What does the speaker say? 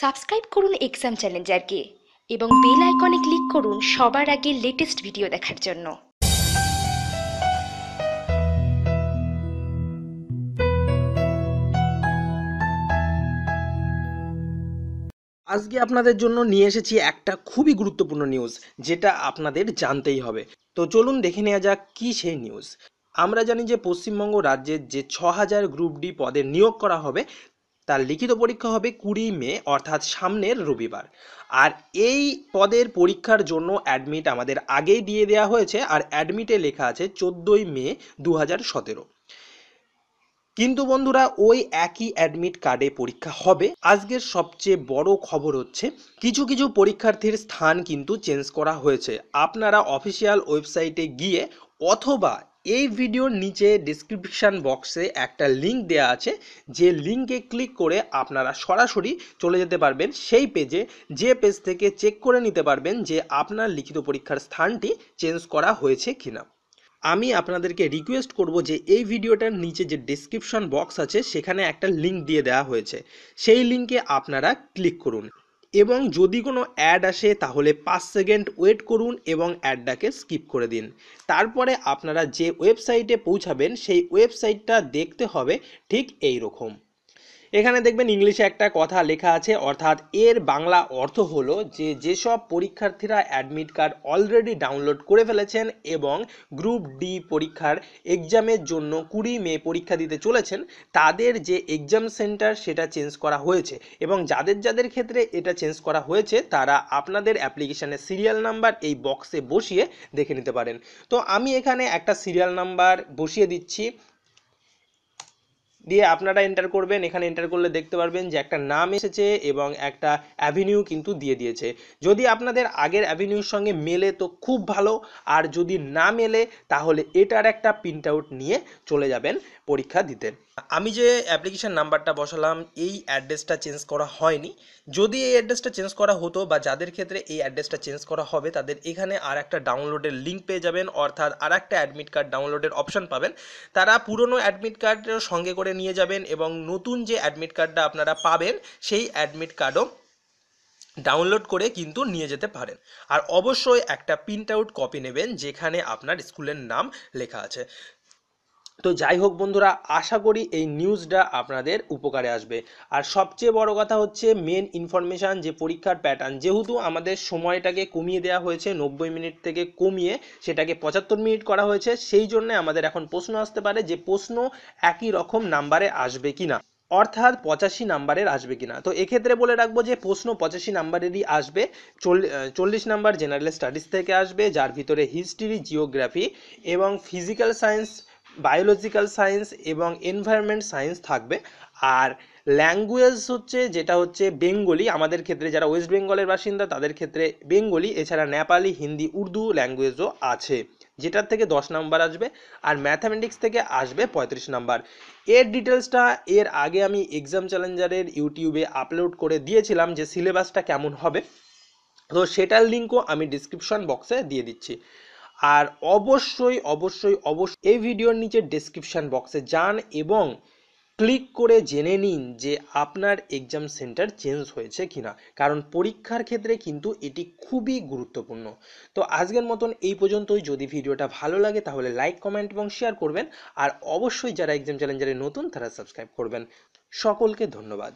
Subscribe করুন exam চ্যালেঞ্জারকে এবং bell আইকনে ক্লিক করুন সবার আগে লেটেস্ট ভিডিও দেখার জন্য। আজকে আপনাদের জন্য নিয়ে এসেছি একটা খুবই গুরুত্বপূর্ণ নিউজ, যেটা আপনাদের জানতেই হবে। তো চলুন দেখে নেওয়া যাক কি সেই নিউজ। আমরা জানি যে পশ্চিমবঙ্গ রাজ্যের যে ৬,০০০ গ্রুপ ডি পদে নিয়োগ করা হবে, তার লিখিত পরীক্ষা হবে ২০ মে অর্থাৎ সামনের রবিবার। আর এই পদের পরীক্ষার জন্য অ্যাডমিট আমাদের আগেই দিয়ে দেওয়া হয়েছে, আর অ্যাডমিটে লেখা আছে ১৪ই মে ২০১৭। কিন্তু বন্ধুরা, ওই একই অ্যাডমিট কার্ডে পরীক্ষা হবে। আজকের সবচেয়ে বড় খবর হচ্ছে কিছু কিছু পরীক্ষার্থীর স্থান কিন্তু চেঞ্জ করা হয়েছে। আপনারা অফিসিয়াল ওয়েবসাইটে গিয়ে অথবা এই ভিডিওর নিচে ডিসক্রিপশান বক্সে একটা লিঙ্ক দেওয়া আছে, যে লিঙ্কে ক্লিক করে আপনারা সরাসরি চলে যেতে পারবেন সেই পেজে, যে পেজ থেকে চেক করে নিতে পারবেন যে আপনার লিখিত পরীক্ষার স্থানটি চেঞ্জ করা হয়েছে কিনা। আমি আপনাদেরকে রিকোয়েস্ট করব যে এই ভিডিওটার নিচে যে ডেসক্রিপশন বক্স আছে সেখানে একটা লিঙ্ক দিয়ে দেওয়া হয়েছে, সেই লিঙ্কে আপনারা ক্লিক করুন এবং যদি কোনো অ্যাড আসে তাহলে ৫ সেকেন্ড ওয়েট করুন এবং অ্যাডটাকে স্কিপ করে দিন। তারপরে আপনারা যে ওয়েবসাইটে পৌঁছাবেন সেই ওয়েবসাইটটা দেখতে হবে ঠিক এই রকম। এখানে দেখবেন ইংলিশে একটা কথা লেখা আছে, অর্থাৎ এর বাংলা অর্থ হলো যে যেসব পরীক্ষার্থীরা অ্যাডমিট কার্ড অলরেডি ডাউনলোড করে ফেলেছেন এবং গ্রুপ ডি পরীক্ষার এক্সামের জন্য ২০ মে পরীক্ষা দিতে চলেছেন, তাদের যে এক্সাম সেন্টার সেটা চেঞ্জ করা হয়েছে। এবং যাদের যাদের ক্ষেত্রে এটা চেঞ্জ করা হয়েছে তারা আপনাদের অ্যাপ্লিকেশানের সিরিয়াল নাম্বার এই বক্সে বসিয়ে দেখে নিতে পারেন। তো আমি এখানে একটা সিরিয়াল নাম্বার বসিয়ে দিচ্ছি, দিয়ে আপনারা এন্টার করবেন। এখানে এন্টার করলে দেখতে পারবেন যে একটা নাম এসেছে এবং একটা অ্যাভিনিউ কিন্তু দিয়ে দিয়েছে। যদি আপনাদের আগের অ্যাভিনিউর সঙ্গে মেলে তো খুব ভালো, আর যদি না মেলে তাহলে এটার একটা প্রিন্ট আউট নিয়ে চলে যাবেন পরীক্ষা দিতে। আমি যে অ্যাপ্লিকেশন নাম্বারটা বসালাম এই অ্যাড্রেসটা চেঞ্জ করা হয়নি। যদি এই অ্যাড্রেসটা চেঞ্জ করা হতো বা যাদের ক্ষেত্রে এই অ্যাড্রেসটা চেঞ্জ করা হবে তাদের এখানে আর একটা ডাউনলোডের লিঙ্ক পেয়ে যাবেন, অর্থাৎ আর একটা অ্যাডমিট কার্ড ডাউনলোডের অপশন পাবেন। তারা পুরনো অ্যাডমিট কার্ডের সঙ্গে করে নিয়ে যাবেন এবং নতুন যে অ্যাডমিট কার্ডটা আপনারা পাবেন সেই অ্যাডমিট কার্ডও ডাউনলোড করে কিন্তু নিয়ে যেতে পারেন। আর অবশ্যই একটা প্রিন্ট আউট কপি নেবেন যেখানে আপনার স্কুলের নাম লেখা আছে। তো যাই হোক বন্ধুরা, আশা করি এই নিউজটা আপনাদের উপকারে আসবে। আর সবচেয়ে বড় কথা হচ্ছে মেন ইনফরমেশান, যে পরীক্ষার প্যাটার্ন, যেহেতু আমাদের সময়টাকে কমিয়ে দেওয়া হয়েছে, ৯০ মিনিট থেকে কমিয়ে সেটাকে ৭৫ মিনিট করা হয়েছে, সেই জন্য আমাদের এখন প্রশ্ন আসতে পারে যে প্রশ্ন একই রকম নাম্বারে আসবে কিনা, অর্থাৎ ৮৫ নাম্বারের আসবে কিনা। তো এক্ষেত্রে বলে রাখবো যে প্রশ্ন ৮৫ নাম্বারেরই আসবে। ৪০ নাম্বার জেনারেল স্টাডিজ থেকে আসবে, যার ভিতরে হিস্ট্রি, জিওগ্রাফি এবং ফিজিক্যাল সায়েন্স, বায়োলজিক্যাল সায়েন্স এবং এনভায়রনমেন্ট সায়েন্স থাকবে। আর ল্যাঙ্গুয়েজ হচ্ছে যেটা হচ্ছে বেঙ্গলি, আমাদের ক্ষেত্রে যারা ওয়েস্ট বেঙ্গলের বাসিন্দা তাদের ক্ষেত্রে বেঙ্গলি, এছাড়া নেপালি, হিন্দি, উর্দু ল্যাঙ্গুয়েজও আছে, যেটার থেকে ১০ নাম্বার আসবে। আর ম্যাথামেটিক্স থেকে আসবে ৩৫ নাম্বার। এর ডিটেলসটা এর আগে আমি এক্সাম চ্যালেঞ্জারের ইউটিউবে আপলোড করে দিয়েছিলাম যে সিলেবাসটা কেমন হবে, তো সেটার লিঙ্কও আমি ডিসক্রিপশন বক্সে দিয়ে দিচ্ছি। আর অবশ্যই অবশ্যই অবশ্যই এই ভিডিওর নিচে ডেসক্রিপশন বক্সে যান এবং ক্লিক করে জেনে নিন যে আপনার এক্সাম সেন্টার চেঞ্জ হয়েছে কিনা, কারণ পরীক্ষার ক্ষেত্রে কিন্তু এটি খুবই গুরুত্বপূর্ণ। তো আজকের মতন এই পর্যন্তই। যদি ভিডিওটা ভালো লাগে তাহলে লাইক, কমেন্ট এবং শেয়ার করবেন। আর অবশ্যই যারা এক্সাম চ্যালেঞ্জারে নতুন তারা সাবস্ক্রাইব করবেন। সকলকে ধন্যবাদ।